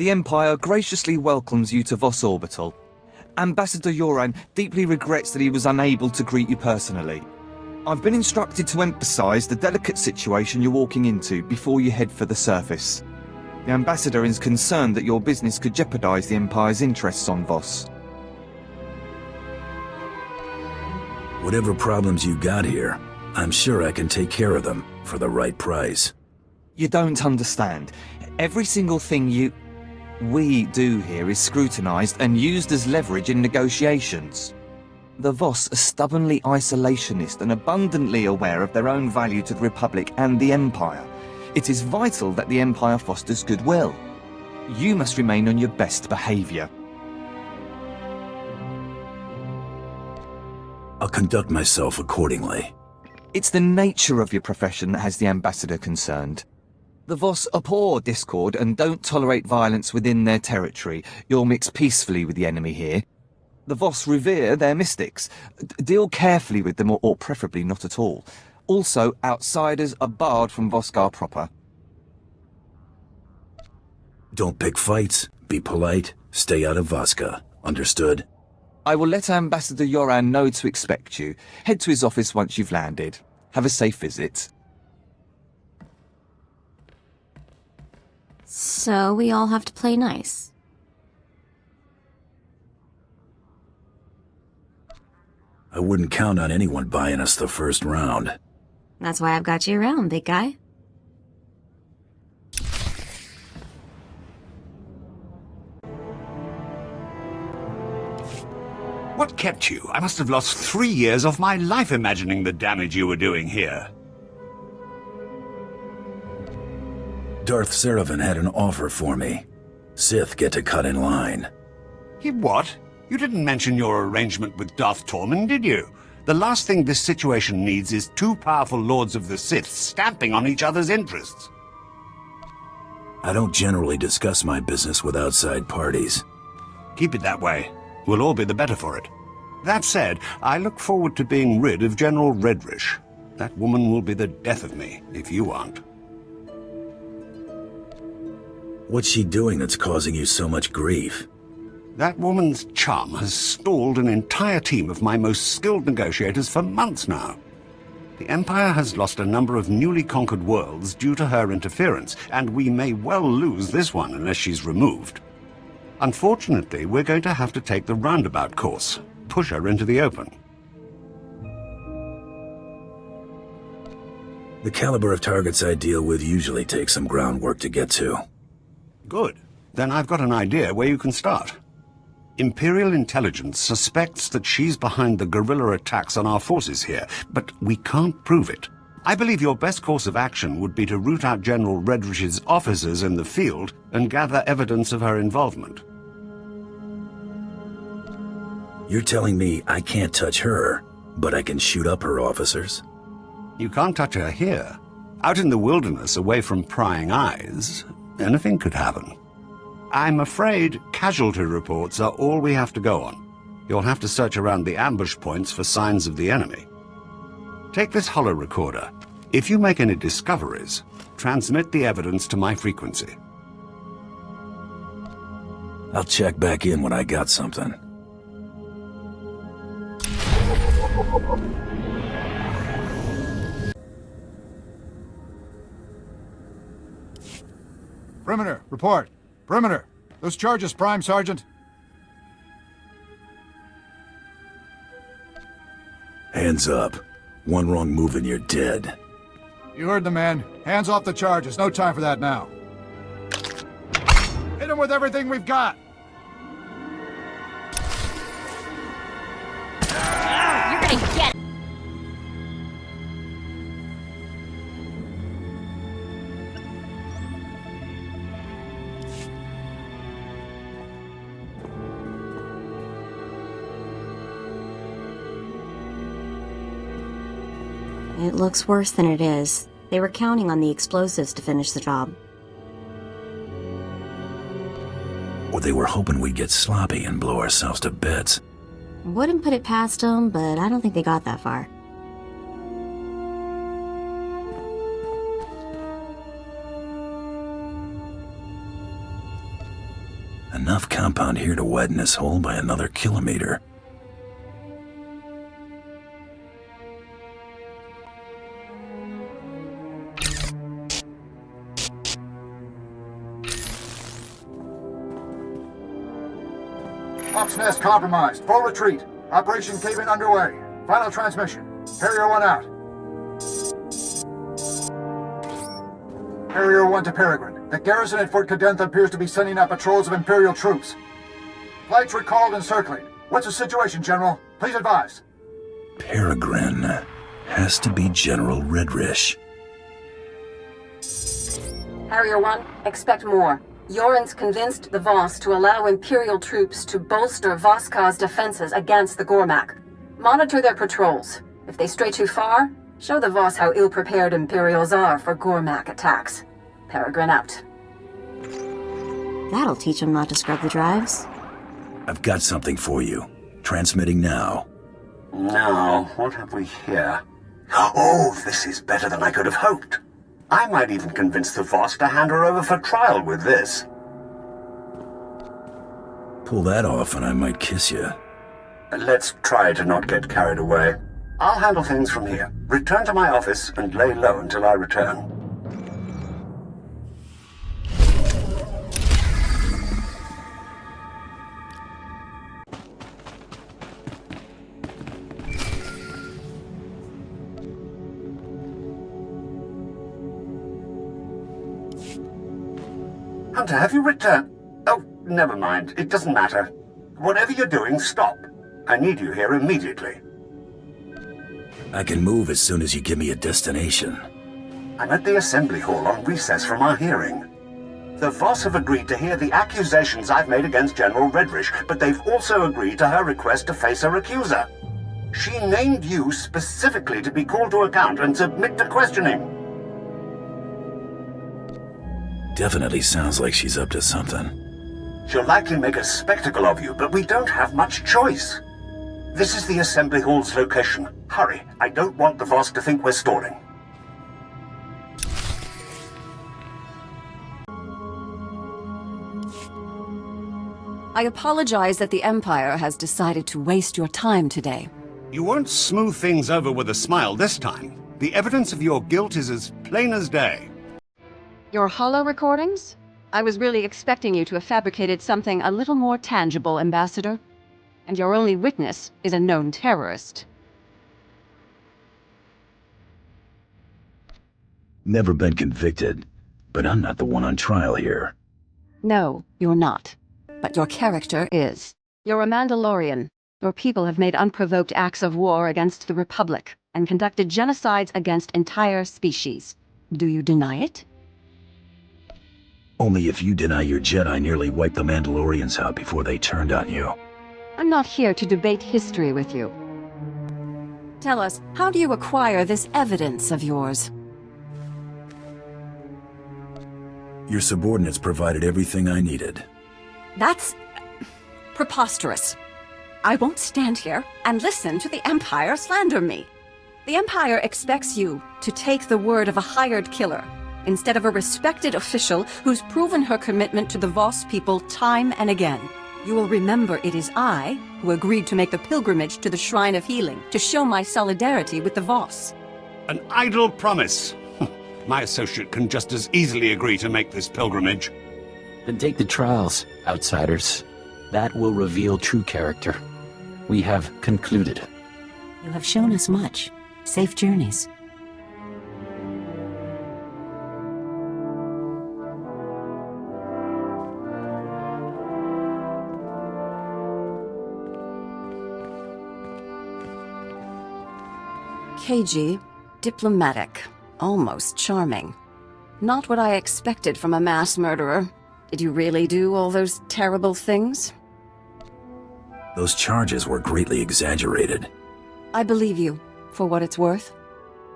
The Empire graciously welcomes you to Voss Orbital. Ambassador Yoran deeply regrets that he was unable to greet you personally. I've been instructed to emphasize the delicate situation you're walking into before you head for the surface. The Ambassador is concerned that your business could jeopardize the Empire's interests on Voss. Whatever problems you got here, I'm sure I can take care of them for the right price. You don't understand. Every single thing we do here is scrutinized and used as leverage in negotiations. The Voss are stubbornly isolationist and abundantly aware of their own value to the Republic and the Empire. It is vital that the Empire fosters goodwill. You must remain on your best behavior. I'll conduct myself accordingly. It's the nature of your profession that has the Ambassador concerned. The Voss abhor discord and don't tolerate violence within their territory. You'll mix peacefully with the enemy here. The Voss revere their mystics. Deal carefully with them, or preferably not at all. Also, outsiders are barred from Voskar proper. Don't pick fights, be polite, stay out of Voska. Understood? I will let Ambassador Yoran know to expect you. Head to his office once you've landed. Have a safe visit. So we all have to play nice. I wouldn't count on anyone buying us the first round. That's why I've got you around, big guy. What kept you? I must have lost 3 years of my life imagining the damage you were doing here. Darth Seravan had an offer for me. Sith get to cut in line. He what? You didn't mention your arrangement with Darth Tormund, did you? The last thing this situation needs is two powerful Lords of the Sith stamping on each other's interests. I don't generally discuss my business with outside parties. Keep it that way. We'll all be the better for it. That said, I look forward to being rid of General Redrish. That woman will be the death of me, if you aren't. What's she doing that's causing you so much grief? That woman's chum has stalled an entire team of my most skilled negotiators for months now. The Empire has lost a number of newly conquered worlds due to her interference, and we may well lose this one unless she's removed. Unfortunately, we're going to have to take the roundabout course, push her into the open. The caliber of targets I deal with usually takes some groundwork to get to. Good. Then I've got an idea where you can start. Imperial intelligence suspects that she's behind the guerrilla attacks on our forces here, but we can't prove it. I believe your best course of action would be to root out General Redrish's officers in the field and gather evidence of her involvement. You're telling me I can't touch her, but I can shoot up her officers? You can't touch her here. Out in the wilderness, away from prying eyes, anything could happen. I'm afraid casualty reports are all we have to go on. You'll have to search around the ambush points for signs of the enemy. Take this holo recorder. If you make any discoveries, transmit the evidence to my frequency. I'll check back in when I got something. Perimeter, report. Perimeter. Those charges, Prime Sergeant. Hands up. One wrong move and you're dead. You heard the man. Hands off the charges. No time for that now. Hit him with everything we've got. You're gonna get it. It looks worse than it is. They were counting on the explosives to finish the job. Or they were hoping we'd get sloppy and blow ourselves to bits. Wouldn't put it past them, but I don't think they got that far. Enough compound here to widen this hole by another kilometer. Hawk's Nest compromised. Full retreat. Operation Cave-In underway. Final transmission. Harrier 1 out. Harrier 1 to Peregrine. The garrison at Fort Cadentha appears to be sending out patrols of Imperial troops. Flights recalled and circling. What's the situation, General? Please advise. Peregrine has to be General Redrish. Harrier 1, expect more. Yoren's convinced the Voss to allow Imperial troops to bolster Vosskar's defenses against the Gormak. Monitor their patrols. If they stray too far, show the Voss how ill-prepared Imperials are for Gormak attacks. Peregrine out. That'll teach them not to scrub the drives. I've got something for you. Transmitting now. Now, what have we here? Oh, this is better than I could have hoped. I might even convince the Voss to hand her over for trial with this. Pull that off and I might kiss you. Let's try to not get carried away. I'll handle things from here. Return to my office and lay low until I return. Hunter, have you returned? Oh, never mind. It doesn't matter. Whatever you're doing, stop. I need you here immediately. I can move as soon as you give me a destination. I'm at the Assembly Hall on recess from our hearing. The Voss have agreed to hear the accusations I've made against General Redrish, but they've also agreed to her request to face her accuser. She named you specifically to be called to account and submit to questioning. Definitely sounds like she's up to something. She'll likely make a spectacle of you, but we don't have much choice. This is the Assembly Hall's location. Hurry, I don't want the Voss to think we're stalling. I apologize that the Empire has decided to waste your time today. You won't smooth things over with a smile this time. The evidence of your guilt is as plain as day. Your holo recordings? I was really expecting you to have fabricated something a little more tangible, Ambassador. And your only witness is a known terrorist. Never been convicted, but I'm not the one on trial here. No, you're not. But your character is. You're a Mandalorian. Your people have made unprovoked acts of war against the Republic and conducted genocides against entire species. Do you deny it? Only if you deny your Jedi nearly wiped the Mandalorians out before they turned on you. I'm not here to debate history with you. Tell us, how do you acquire this evidence of yours? Your subordinates provided everything I needed. That's preposterous. I won't stand here and listen to the Empire slander me. The Empire expects you to take the word of a hired killer instead of a respected official who's proven her commitment to the Voss people time and again. You will remember it is I who agreed to make the pilgrimage to the Shrine of Healing to show my solidarity with the Voss. An idle promise. My associate can just as easily agree to make this pilgrimage. Then take the trials, outsiders. That will reveal true character. We have concluded. You have shown us much. Safe journeys. Cagey, diplomatic, almost charming. Not what I expected from a mass murderer. Did you really do all those terrible things? Those charges were greatly exaggerated. I believe you, for what it's worth.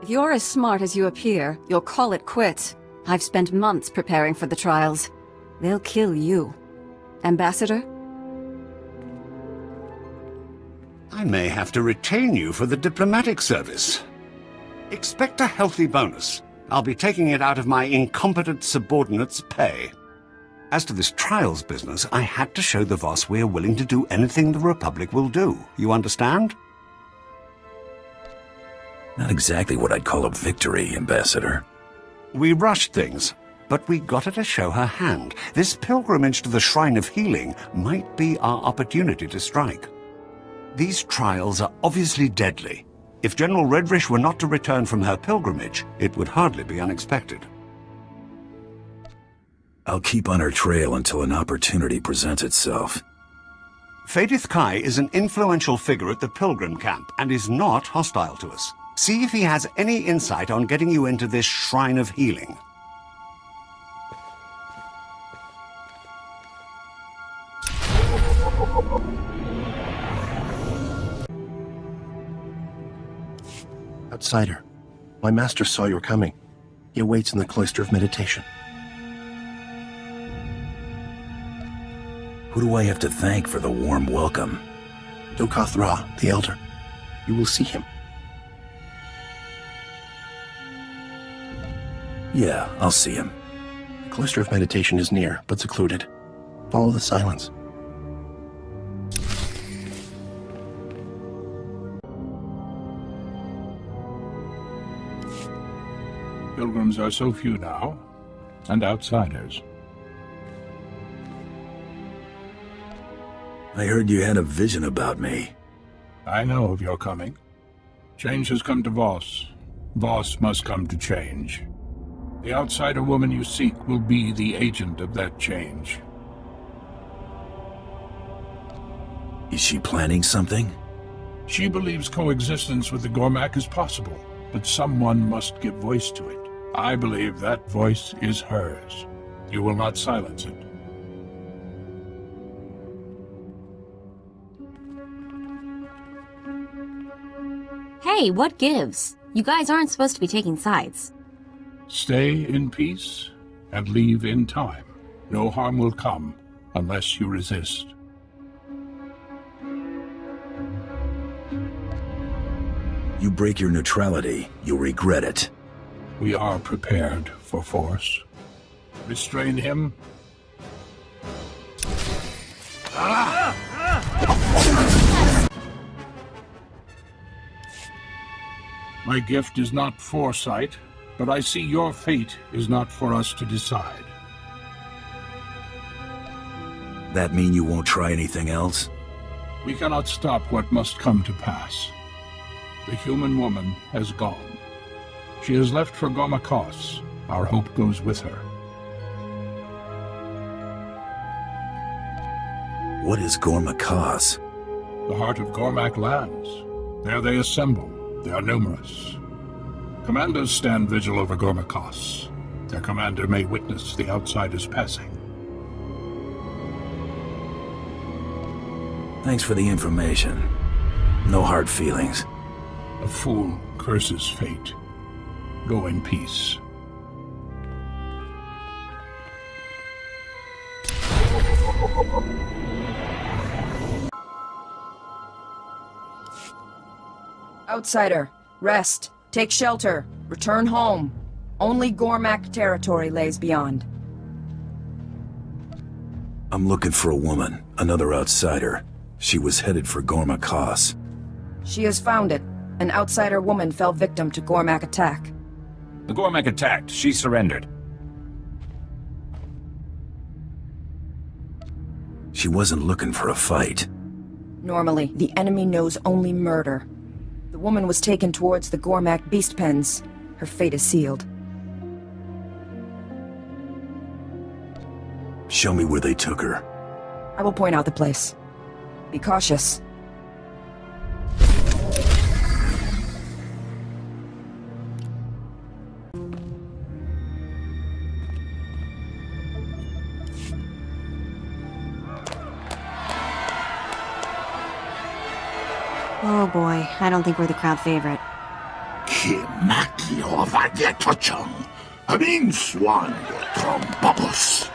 If you're as smart as you appear, you'll call it quits. I've spent months preparing for the trials. They'll kill you. Ambassador? I may have to retain you for the diplomatic service. Expect a healthy bonus. I'll be taking it out of my incompetent subordinate's pay. As to this trials business, I had to show the Voss we're willing to do anything the Republic will do. You understand? Not exactly what I'd call a victory, Ambassador. We rushed things, but we got her to show her hand. This pilgrimage to the Shrine of Healing might be our opportunity to strike. These trials are obviously deadly. If General Redrish were not to return from her pilgrimage, it would hardly be unexpected. I'll keep on her trail until an opportunity presents itself. Fadith Kai is an influential figure at the pilgrim camp and is not hostile to us. See if he has any insight on getting you into this Shrine of Healing. Outsider, my master saw you were coming. He awaits in the Cloister of Meditation. Who do I have to thank for the warm welcome? Cathar, the Elder. You will see him. Yeah, I'll see him. The Cloister of Meditation is near, but secluded. Follow the silence. Pilgrims are so few now, and outsiders. I heard you had a vision about me. I know of your coming. Change has come to Voss. Voss must come to change. The outsider woman you seek will be the agent of that change. Is she planning something? She believes coexistence with the Gormak is possible, but someone must give voice to it. I believe that voice is hers. You will not silence it. Hey, what gives? You guys aren't supposed to be taking sides. Stay in peace and leave in time. No harm will come unless you resist. You break your neutrality, you'll regret it. We are prepared for force. Restrain him. My gift is not foresight, but I see your fate is not for us to decide. That mean you won't try anything else? We cannot stop what must come to pass. The human woman has gone. She has left for Gormakos. Our hope goes with her. What is Gormakos? The heart of Gormak lands. There they assemble. They are numerous. Commandos stand vigil over Gormakos. Their commander may witness the outsiders passing. Thanks for the information. No hard feelings. A fool curses fate. Go in peace. Outsider, rest. Take shelter. Return home. Only Gormak territory lays beyond. I'm looking for a woman, another outsider. She was headed for Gormakos. She has found it. An outsider woman fell victim to Gormak attack. The Gormak attacked. She surrendered. She wasn't looking for a fight. Normally, the enemy knows only murder. The woman was taken towards the Gormak beast pens. Her fate is sealed. Show me where they took her. I will point out the place. Be cautious. Oh boy, I don't think we're the crowd favorite. Kimaki ovagetochong, amin swan trombopos.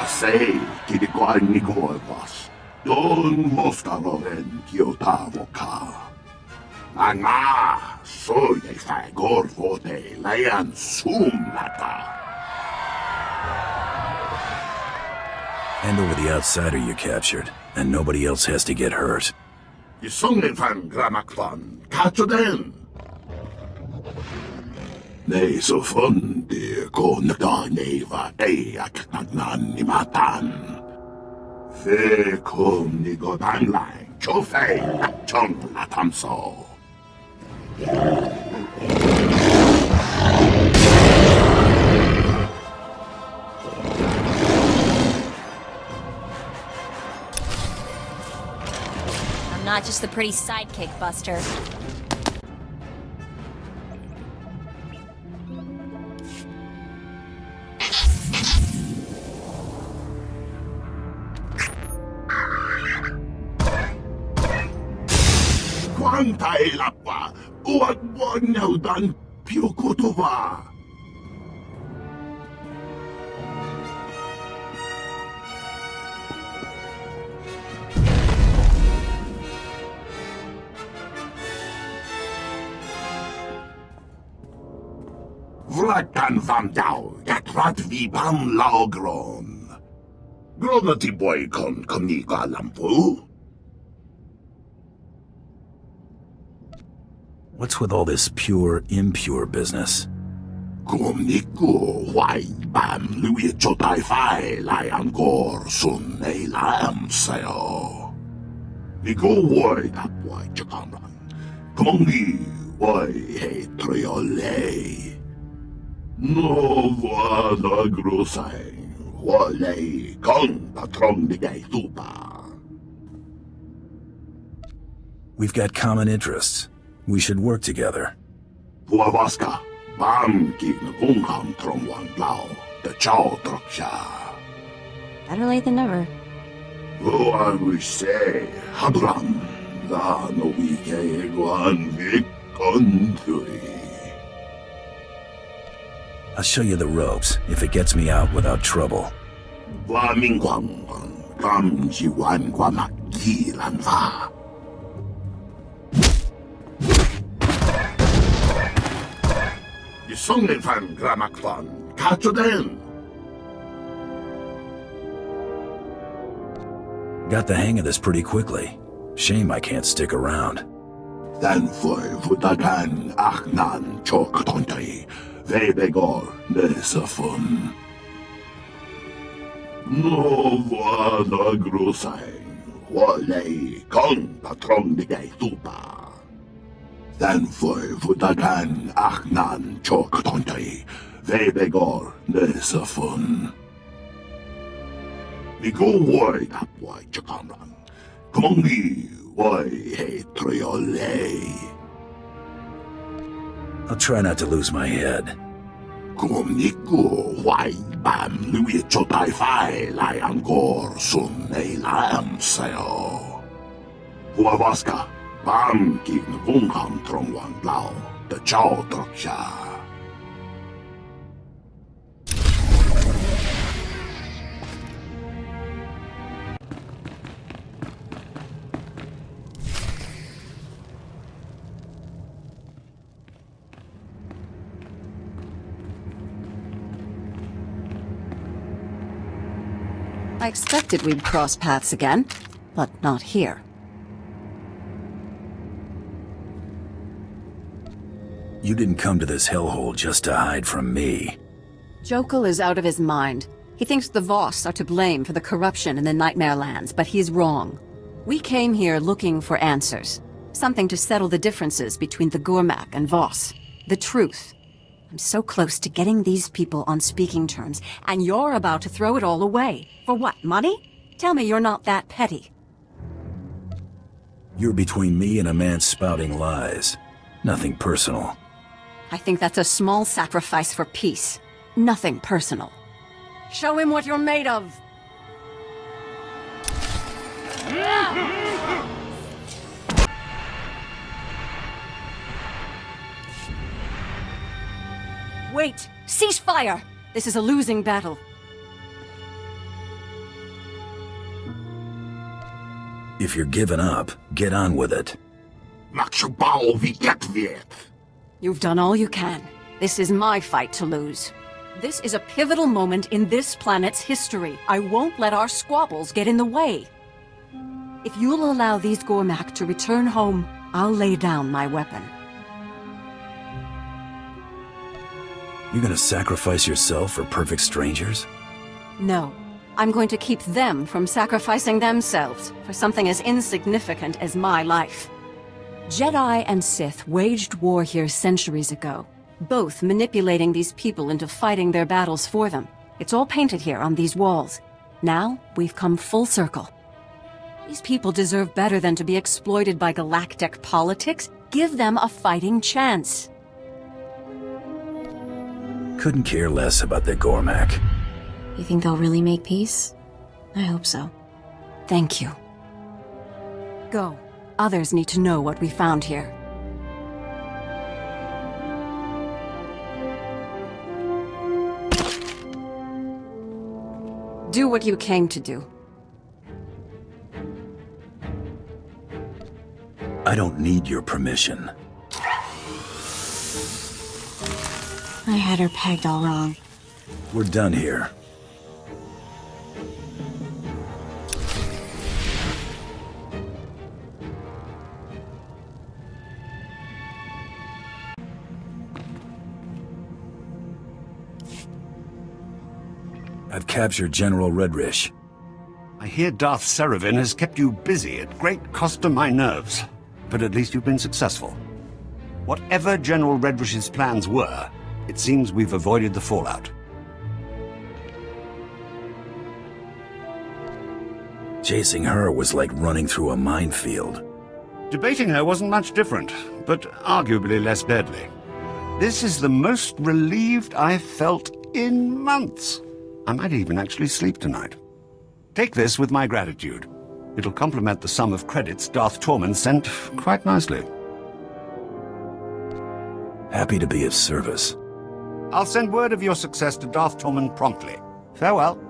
Asay kidikuan ni Voss, don mostavoren kiotavoka. Anga, soy el fagor vote layan sumata. Hand over the outsider you captured, and nobody else has to get hurt. 이성능판 그라막판 가초된 내서 펀디 고나가 네이바 에이아크난 니마탄 페콤 니고 단라인 조페이 정라탐소 Not just the pretty sidekick, Buster. 광타일라빠 우악원야우단 비오코토바 Vlakan vam dau, gatrat vibam laogron. Gronati boy kon komnika lampu. What's with all this pure, impure business? Komniku wai bam lui chotai fai lai angor sun ei lam sayo. Nigo wai that boy chakaman. Komongi wai he triole. No vada grosai, wale con patron de gay tupa. We've got common interests. We should work together. Puavaska, bam kin kungam trong wang lao, the chow troksha. Better late than never. Oh, I wish say, Habram, la no wike guan vik konturi. I'll show you the ropes, if it gets me out without trouble. Wa ming guang, gam ji wan guamak gi lan va. Isonglenfan gramakvan, kachoden. Got the hang of this pretty quickly. Shame I can't stick around. Dan foi vutagan achnan chok tontai. Vebegor nesafun. No vada grosai, wale con patron de gay tupa. Dan foi vutagan achnan chok tontai. Vebegor nesafun. Nigo wai that wai chakaman. Komongi wai he triole. I'll try not to lose my head. Komniku wai bam lui chotai fai lai angor sun ei lam sayo. Puavaska, bam kin kungam trong wang lao, the chow troksha. I expected we'd cross paths again, but not here. You didn't come to this hellhole just to hide from me. Jokul is out of his mind. He thinks the Voss are to blame for the corruption in the Nightmare Lands, but he's wrong. We came here looking for answers. Something to settle the differences between the Gormak and Voss. The truth. I'm so close to getting these people on speaking terms, and you're about to throw it all away. For what, money? Tell me you're not that petty. You're between me and a man spouting lies. Nothing personal. I think that's a small sacrifice for peace. Nothing personal. Show him what you're made of! Wait! Cease fire! This is a losing battle. If you're giving up, get on with it. You've done all you can. This is my fight to lose. This is a pivotal moment in this planet's history. I won't let our squabbles get in the way. If you'll allow these Gormak to return home, I'll lay down my weapon. You gonna sacrifice yourself for perfect strangers? No. I'm going to keep them from sacrificing themselves for something as insignificant as my life. Jedi and Sith waged war here centuries ago, both manipulating these people into fighting their battles for them. It's all painted here on these walls. Now, we've come full circle. These people deserve better than to be exploited by galactic politics. Give them a fighting chance. Couldn't care less about the Gormak. You think they'll really make peace? I hope so. Thank you. Go. Others need to know what we found here. Do what you came to do. I don't need your permission. I had her pegged all wrong. We're done here. I've captured General Redrish. I hear Darth Seravin has kept you busy at great cost to my nerves. But at least you've been successful. Whatever General Redrish's plans were, it seems we've avoided the fallout. Chasing her was like running through a minefield. Debating her wasn't much different, but arguably less deadly. This is the most relieved I've felt in months. I might even actually sleep tonight. Take this with my gratitude. It'll complement the sum of credits Darth Tormund sent quite nicely. Happy to be of service. I'll send word of your success to Darth Tormund promptly. Farewell.